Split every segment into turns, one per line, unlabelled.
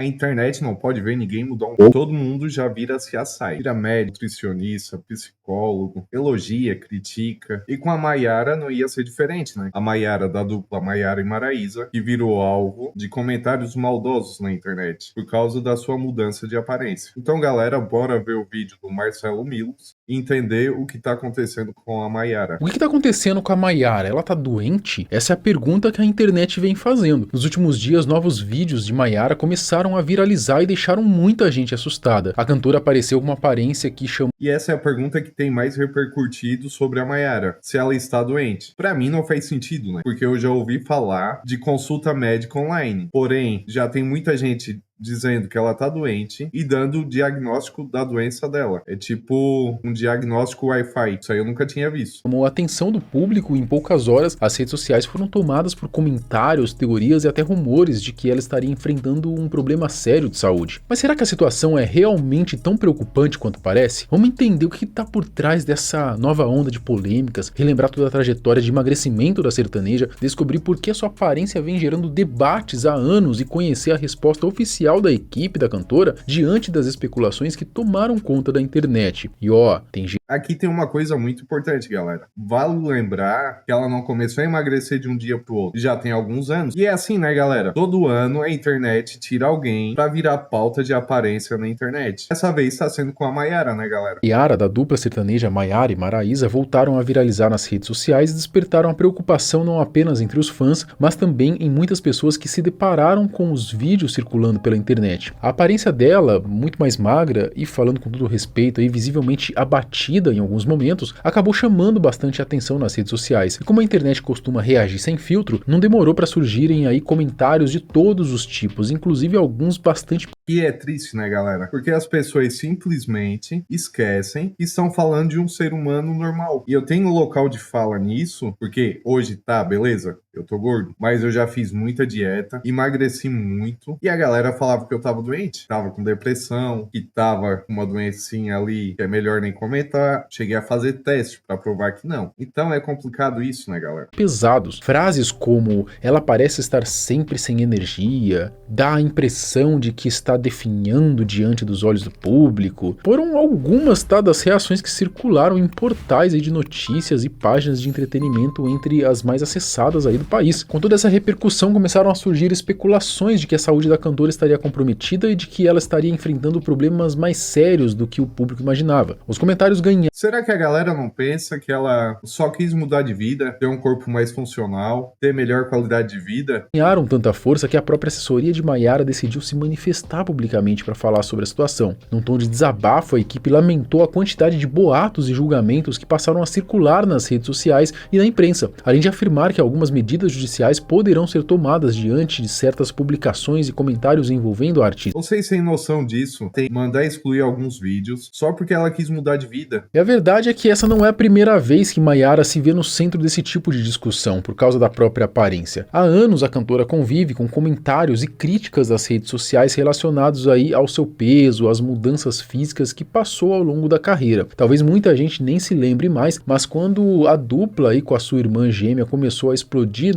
A internet não pode ver ninguém mudar um pouco. Todo mundo já vira CSI. Vira médico, nutricionista, psicólogo, elogia, critica. E com a Maiara não ia ser diferente, né? A Maiara da dupla Maiara e Maraísa, que virou alvo de comentários maldosos na internet por causa da sua mudança de aparência. Então, galera, bora ver o vídeo do Marcelo Milos e entender o que tá acontecendo com a Maiara.
O que tá acontecendo com a Maiara? Ela tá doente? Essa é a pergunta que a internet vem fazendo. Nos últimos dias, novos vídeos de Maiara começaram a viralizar e deixaram muita gente assustada. A cantora apareceu com uma aparência que chamou...
E essa é a pergunta que tem mais repercutido sobre a Maiara, se ela está doente. Pra mim não faz sentido, né? Porque eu já ouvi falar de consulta médica online. Porém, já tem muita gente dizendo que ela tá doente e dando o diagnóstico da doença dela. É tipo um diagnóstico Wi-Fi. Isso aí eu nunca tinha visto.
Chamou a atenção do público e em poucas horas as redes sociais foram tomadas por comentários, teorias e até rumores de que ela estaria enfrentando um problema sério de saúde. Mas será que a situação é realmente tão preocupante quanto parece? Vamos entender o que está por trás dessa nova onda de polêmicas, relembrar toda a trajetória de emagrecimento da sertaneja, descobrir por que a sua aparência vem gerando debates há anos e conhecer a resposta oficial da equipe da cantora diante das especulações que tomaram conta da internet. E tem gente...
Aqui tem uma coisa muito importante, galera. Vale lembrar que ela não começou a emagrecer de um dia pro outro. Já tem alguns anos. E é assim, né, galera? Todo ano a internet tira alguém pra virar pauta de aparência na internet. Dessa vez tá sendo com a Maiara, né, galera?
Maiara, da dupla sertaneja Maiara e Maraísa, voltaram a viralizar nas redes sociais e despertaram a preocupação não apenas entre os fãs, mas também em muitas pessoas que se depararam com os vídeos circulando pela internet. A aparência dela, muito mais magra e, falando com todo respeito, visivelmente abatida em alguns momentos, acabou chamando bastante atenção nas redes sociais. E como a internet costuma reagir sem filtro, não demorou para surgirem aí comentários de todos os tipos, inclusive alguns bastante...
E é triste, né, galera? Porque as pessoas simplesmente esquecem que estão falando de um ser humano normal. E eu tenho local de fala nisso, porque hoje tá, beleza? Eu tô gordo, mas eu já fiz muita dieta, emagreci muito, e a galera falava que eu tava doente, tava com depressão, que tava com uma doencinha ali que é melhor nem comentar. Cheguei a fazer teste pra provar que não. Então é complicado isso, né, galera?
Pesados. Frases como ela parece estar sempre sem energia, dá a impressão de que está definhando diante dos olhos do público, foram algumas das reações que circularam em portais aí de notícias e páginas de entretenimento entre as mais acessadas aí do país. Com toda essa repercussão, começaram a surgir especulações de que a saúde da cantora estaria comprometida e de que ela estaria enfrentando problemas mais sérios do que o público imaginava. Os comentários ganharam.
Será que a galera não pensa que ela só quis mudar de vida, ter um corpo mais funcional, ter melhor qualidade de vida?
Ganharam tanta força que a própria assessoria de Maiara decidiu se manifestar publicamente para falar sobre a situação. Num tom de desabafo, a equipe lamentou a quantidade de boatos e julgamentos que passaram a circular nas redes sociais e na imprensa, além de afirmar que algumas medidas judiciais poderão ser tomadas diante de certas publicações e comentários envolvendo a artista.
Vocês têm noção disso? Tem que mandar excluir alguns vídeos só porque ela quis mudar de vida.
E a verdade é que essa não é a primeira vez que Maiara se vê no centro desse tipo de discussão, por causa da própria aparência. Há anos a cantora convive com comentários e críticas das redes sociais relacionados aí ao seu peso, às mudanças físicas que passou ao longo da carreira. Talvez muita gente nem se lembre mais, mas quando a dupla aí com a sua irmã gêmea começou a explodir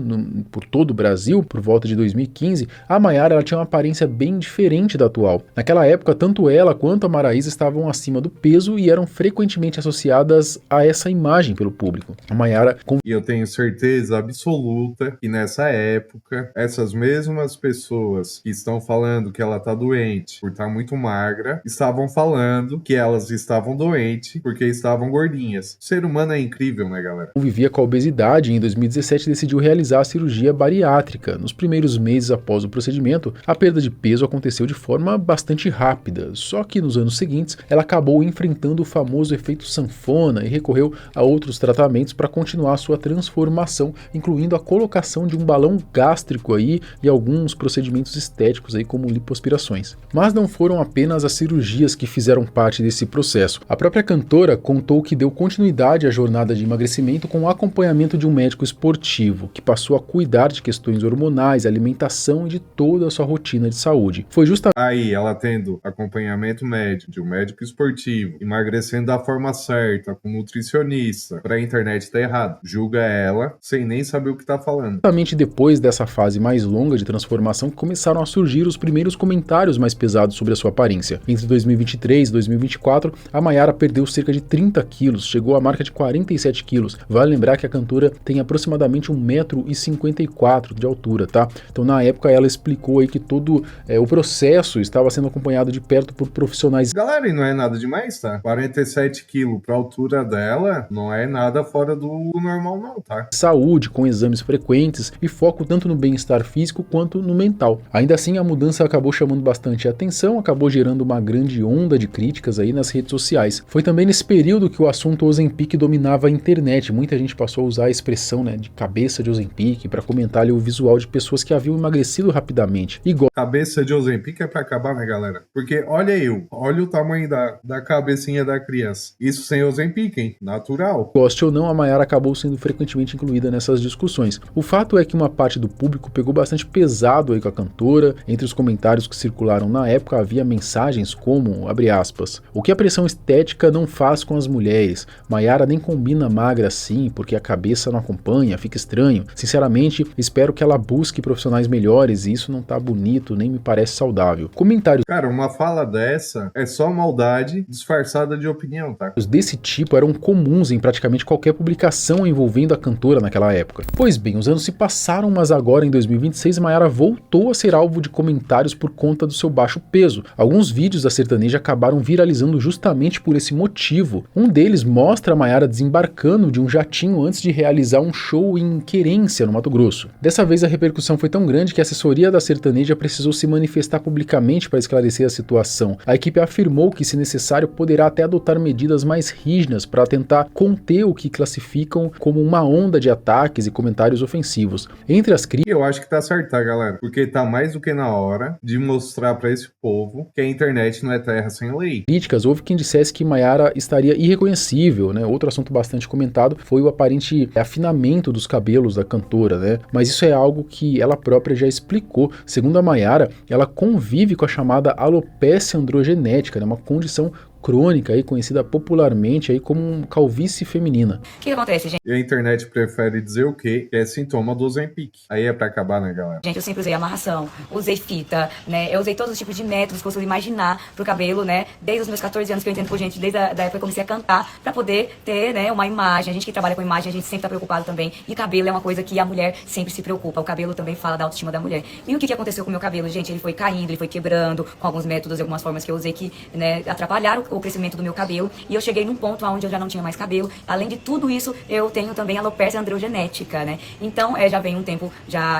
por todo o Brasil, por volta de 2015, a Maiara ela tinha uma aparência bem diferente da atual. Naquela época, tanto ela quanto a Maraísa estavam acima do peso e eram frequentemente associadas a essa imagem pelo público. A Maiara...
E eu tenho certeza absoluta que nessa época, essas mesmas pessoas que estão falando que ela tá doente por estar muito magra, estavam falando que elas estavam doentes porque estavam gordinhas. O ser humano é incrível, né, galera?
Convivia com a obesidade e em 2017 decidiu realizar a cirurgia bariátrica. Nos primeiros meses após o procedimento, a perda de peso aconteceu de forma bastante rápida, só que nos anos seguintes ela acabou enfrentando o famoso efeito sanfona e recorreu a outros tratamentos para continuar sua transformação, incluindo a colocação de um balão gástrico aí e alguns procedimentos estéticos aí como lipoaspirações. Mas não foram apenas as cirurgias que fizeram parte desse processo. A própria cantora contou que deu continuidade à jornada de emagrecimento com o acompanhamento de um médico esportivo, que passou a cuidar de questões hormonais, alimentação e de toda a sua rotina de saúde. Foi justamente
Aí, ela tendo acompanhamento médico, de um médico esportivo, emagrecendo da forma certa, com nutricionista, pra internet tá errado. Julga ela sem nem saber o que tá falando.
depois dessa fase mais longa de transformação que começaram a surgir os primeiros comentários mais pesados sobre a sua aparência. Entre 2023 e 2024, a Maiara perdeu cerca de 30 quilos, chegou à marca de 47 quilos. Vale lembrar que a cantora tem aproximadamente 1,54 m de altura, tá? Então na época ela explicou aí que todo o processo estava sendo acompanhado de perto por profissionais.
Galera, e não é nada demais, tá? 47 quilos pra altura dela não é nada fora do normal não, tá?
Saúde, com exames frequentes e foco tanto no bem-estar físico quanto no mental. Ainda assim, a mudança acabou chamando bastante atenção, acabou gerando uma grande onda de críticas aí nas redes sociais. Foi também nesse período que o assunto Ozempic dominava a internet. Muita gente passou a usar a expressão, né, de cabeça de Ozempic para comentar ali o visual de pessoas que haviam emagrecido rapidamente.
Cabeça de Ozempic é pra acabar, né, galera? Porque olha olha o tamanho da cabecinha da criança. Isso sem Ozempic, hein? Natural.
Goste ou não, a Maiara acabou sendo frequentemente incluída nessas discussões. O fato é que uma parte do público pegou bastante pesado aí com a cantora. Entre os comentários que circularam na época havia mensagens como, abre aspas, o que a pressão estética não faz com as mulheres? Maiara nem combina magra assim, porque a cabeça não acompanha, fica estranho. Sinceramente, espero que ela busque profissionais melhores e isso não tá bonito, nem me parece saudável. Comentários
Cara, uma fala dessa é só maldade disfarçada de opinião, tá?
desse tipo eram comuns em praticamente qualquer publicação envolvendo a cantora naquela época. Pois bem, os anos se passaram, mas agora em 2026 Maiara voltou a ser alvo de comentários por conta do seu baixo peso. Alguns vídeos da sertaneja acabaram viralizando justamente por esse motivo. Um deles mostra a Maiara desembarcando de um jatinho antes de realizar um show em Querência, no Mato Grosso. Dessa vez a repercussão foi tão grande que a assessoria da sertaneja precisou se manifestar publicamente para esclarecer a situação. A equipe afirmou que, se necessário, poderá até adotar medidas mais rígidas para tentar conter o que classificam como uma onda de ataques e comentários ofensivos. Entre as críticas,
Eu acho que tá certo, tá, galera? Porque tá mais do que na hora de mostrar pra esse povo que a internet não é terra sem lei.
houve quem dissesse que Maiara estaria irreconhecível, né? Outro assunto bastante comentado foi o aparente afinamento dos cabelos da cantora, né? Mas isso é algo que ela própria já explicou. Segundo a Maiara, ela convive com a chamada alopécia androgenética, né? Uma condição crônica aí, conhecida popularmente aí como calvície feminina.
O que acontece, gente?
E a internet prefere dizer o quê? Que é sintoma do Ozempic. Aí é pra acabar, né, galera?
Gente, eu sempre usei amarração, usei fita, né? Eu usei todos os tipos de métodos que você imaginar pro cabelo, né? Desde os meus 14 anos que eu entendo por gente, desde a época que eu comecei a cantar, pra poder ter, né, uma imagem. A gente que trabalha com imagem, a gente sempre tá preocupado também. E cabelo é uma coisa que a mulher sempre se preocupa. O cabelo também fala da autoestima da mulher. E o que aconteceu com o meu cabelo, gente? Ele foi caindo, ele foi quebrando, com alguns métodos e algumas formas que eu usei que, né, atrapalharam o crescimento do meu cabelo. E eu cheguei num ponto onde eu já não tinha mais cabelo. Além de tudo isso, eu tenho também alopecia androgenética, né? Então, já vem um tempo,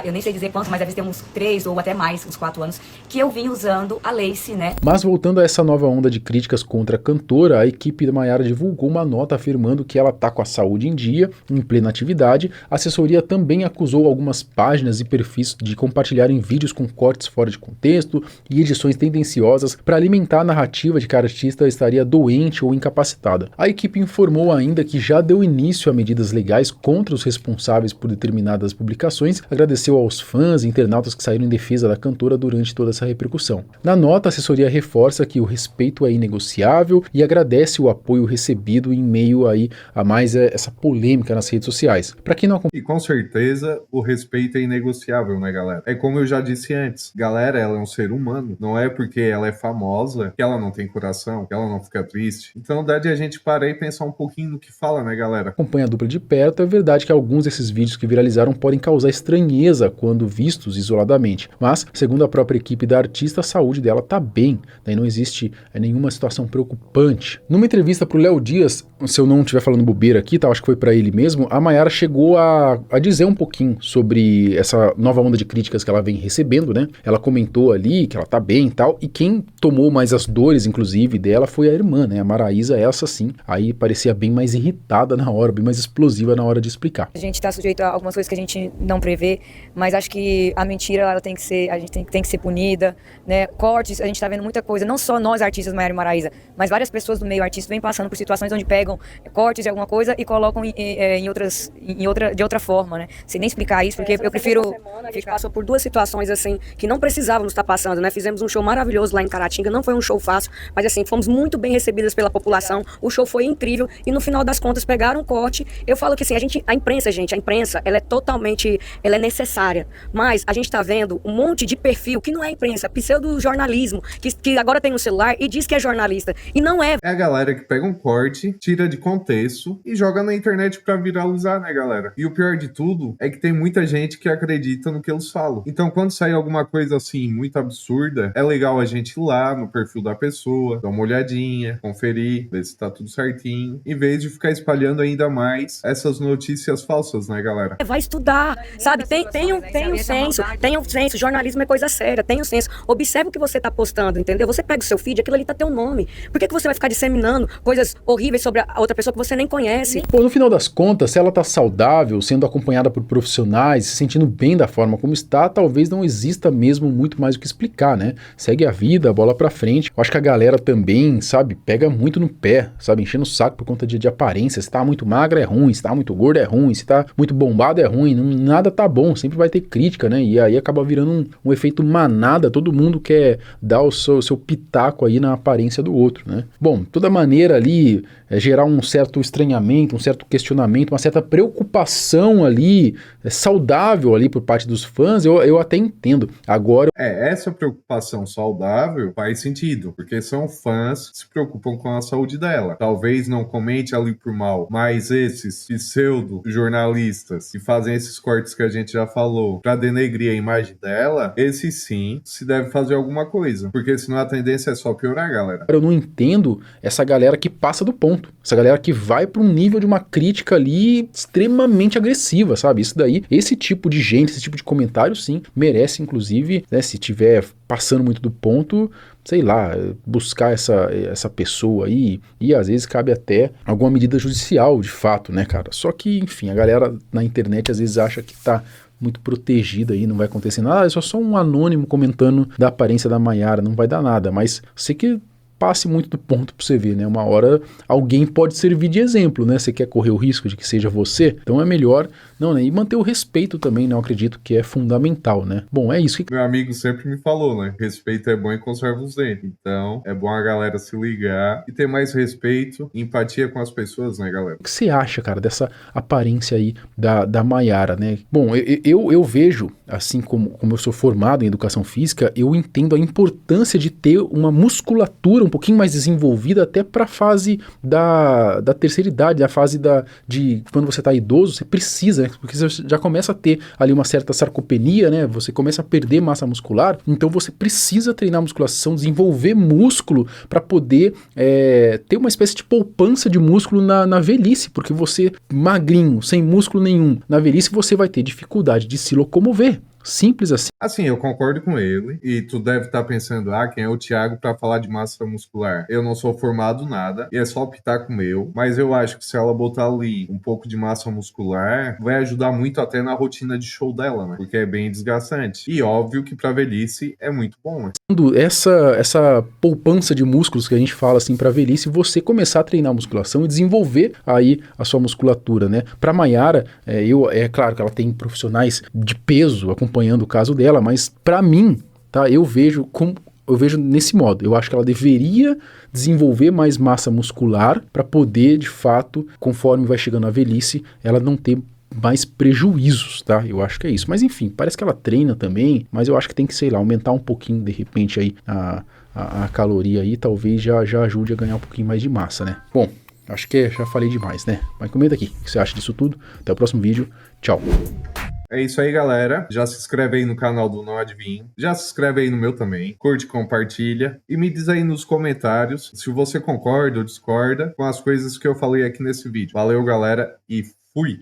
eu nem sei dizer quanto, mas deve ter uns 3 ou até mais, uns 4 anos, que eu vim usando a lace, né?
Mas voltando a essa nova onda de críticas contra a cantora, a equipe da Maiara divulgou uma nota afirmando que ela tá com a saúde em dia, em plena atividade. A assessoria também acusou algumas páginas e perfis de compartilharem vídeos com cortes fora de contexto e edições tendenciosas para alimentar a narrativa de que a artista estaria doente ou incapacitada. A equipe informou ainda que já deu início a medidas legais contra os responsáveis por determinadas publicações, agradeceu aos fãs e internautas que saíram em defesa da cantora durante toda essa repercussão. Na nota, a assessoria reforça que o respeito é inegociável e agradece o apoio recebido em meio aí a mais essa polêmica nas redes sociais. Para quem não acompanha...
E com certeza o respeito é inegociável, né, galera? É como eu já disse antes, galera, ela é um ser humano. Não é porque ela é famosa que ela não tem coração, que ela não fica triste. Então dá de a gente parar e pensar um pouquinho no que fala, né, galera?
Acompanha a dupla de perto, é verdade que alguns desses vídeos que viralizaram podem causar estranheza quando vistos isoladamente, mas, segundo a própria equipe da artista, a saúde dela tá bem, né, não existe nenhuma situação preocupante. Numa entrevista pro Léo Dias, se eu não estiver falando bobeira aqui, tá, acho que foi para ele mesmo, a Maiara chegou a dizer um pouquinho sobre essa nova onda de críticas que ela vem recebendo, né? Ela comentou ali que ela tá bem e tal, e quem tomou mais as dores, inclusive, dela foi a irmã, né? A Maraísa, essa sim, aí parecia bem mais irritada na hora, bem mais explosiva na hora de explicar.
A gente tá sujeito a algumas coisas que a gente não prevê, mas acho que a mentira, ela tem que ser, a gente tem que ser punida, né? Cortes, a gente tá vendo muita coisa, não só nós artistas, Maiara e Maraísa, mas várias pessoas do meio artístico vêm passando por situações onde pegam pegam cortes de alguma coisa e colocam de outra forma, né? Sem nem explicar isso, porque eu prefiro...
A gente passou por 2 situações, assim, que não precisávamos estar passando, né? Fizemos um show maravilhoso lá em Caratinga, não foi um show fácil, mas assim, fomos muito bem recebidas pela população, o show foi incrível, e no final das contas pegaram um corte. Eu falo que assim, a imprensa, ela é totalmente, ela é necessária, mas a gente tá vendo um monte de perfil que não é imprensa, pseudo-jornalismo, que agora tem um celular e diz que é jornalista, e não é.
É a galera que pega um corte, tira de contexto e joga na internet pra viralizar, né, galera? E o pior de tudo é que tem muita gente que acredita no que eles falam. Então, quando sai alguma coisa assim, muito absurda, é legal a gente ir lá no perfil da pessoa, dar uma olhadinha, conferir, ver se tá tudo certinho, em vez de ficar espalhando ainda mais essas notícias falsas, né, galera?
Vai estudar, sabe? Tem um senso, jornalismo é coisa séria, tem um senso. Observe o que você tá postando, entendeu? Você pega o seu feed, aquilo ali tá teu nome. Por que você vai ficar disseminando coisas horríveis sobre a outra pessoa que você nem conhece?
Pô, no final das contas, se ela tá saudável, sendo acompanhada por profissionais, se sentindo bem da forma como está, talvez não exista mesmo muito mais o que explicar, né? Segue a vida, bola pra frente. Eu acho que a galera também, sabe, pega muito no pé, sabe, enchendo o saco por conta de aparência. Se tá muito magra é ruim, se tá muito gordo é ruim, se tá muito bombado é ruim, nada tá bom, sempre vai ter crítica, né? E aí acaba virando um efeito manada, todo mundo quer dar o seu pitaco aí na aparência do outro, né? Bom, toda maneira ali é gerar um certo estranhamento, um certo questionamento, uma certa preocupação ali, saudável ali por parte dos fãs, eu até entendo. Agora...
Essa preocupação saudável faz sentido, porque são fãs que se preocupam com a saúde dela. Talvez não comente ali por mal, mas esses pseudo-jornalistas que fazem esses cortes que a gente já falou pra denegrir a imagem dela, esse sim se deve fazer alguma coisa, porque senão a tendência é só piorar, galera.
Eu não entendo essa galera que passa do ponto, essa galera que vai para um nível de uma crítica ali extremamente agressiva, sabe? Isso daí, esse tipo de gente, esse tipo de comentário, sim, merece, inclusive, né, se tiver passando muito do ponto, sei lá, buscar essa pessoa aí, e às vezes cabe até alguma medida judicial, de fato, né, cara? Só que, enfim, a galera na internet às vezes acha que tá muito protegida aí, não vai acontecer nada, é só um anônimo comentando da aparência da Maiara, não vai dar nada, mas sei que passe muito do ponto pra você ver, né? Uma hora alguém pode servir de exemplo, né? Você quer correr o risco de que seja você? Então é melhor, não, né? E manter o respeito também, né? Eu acredito que é fundamental, né? Bom, é isso que...
Meu amigo sempre me falou, né? Respeito é bom e conserva os dentes. Então, é bom a galera se ligar e ter mais respeito e empatia com as pessoas, né, galera?
O que você acha, cara, dessa aparência aí da Maiara, né? Bom, eu vejo, assim como eu sou formado em educação física, eu entendo a importância de ter uma musculatura um pouquinho mais desenvolvida até para a fase da terceira idade, a fase de quando você está idoso, você precisa, né? Porque você já começa a ter ali uma certa sarcopenia, né? Você começa a perder massa muscular, então você precisa treinar musculação, desenvolver músculo para poder ter uma espécie de poupança de músculo na velhice, porque você magrinho, sem músculo nenhum, na velhice você vai ter dificuldade de se locomover. Simples assim.
Assim, eu concordo com ele. E tu deve estar pensando, quem é o Thiago para falar de massa muscular? Eu não sou formado nada, e é só pitaco meu. Mas eu acho que se ela botar ali um pouco de massa muscular, vai ajudar muito até na rotina de show dela, né? Porque é bem desgastante. E óbvio que pra velhice é muito bom, né?
Essa poupança de músculos que a gente fala assim pra velhice, você começar a treinar musculação e desenvolver aí a sua musculatura, né? Pra Maiara, é claro que ela tem profissionais de peso acompanhando o caso dela, mas pra mim, tá, eu vejo nesse modo. Eu acho que ela deveria desenvolver mais massa muscular para poder, de fato, conforme vai chegando a velhice, ela não ter mais prejuízos, tá? Eu acho que é isso. Mas enfim, parece que ela treina também, mas eu acho que tem que, sei lá, aumentar um pouquinho, de repente, aí a caloria aí, talvez já ajude a ganhar um pouquinho mais de massa, né? Bom, acho que já falei demais, né? Mas comenta aqui o que você acha disso tudo. Até o próximo vídeo. Tchau.
É isso aí, galera. Já se inscreve aí no canal do Não Adivinho. Já se inscreve aí no meu também. Curte, compartilha. E me diz aí nos comentários se você concorda ou discorda com as coisas que eu falei aqui nesse vídeo. Valeu, galera, e fui!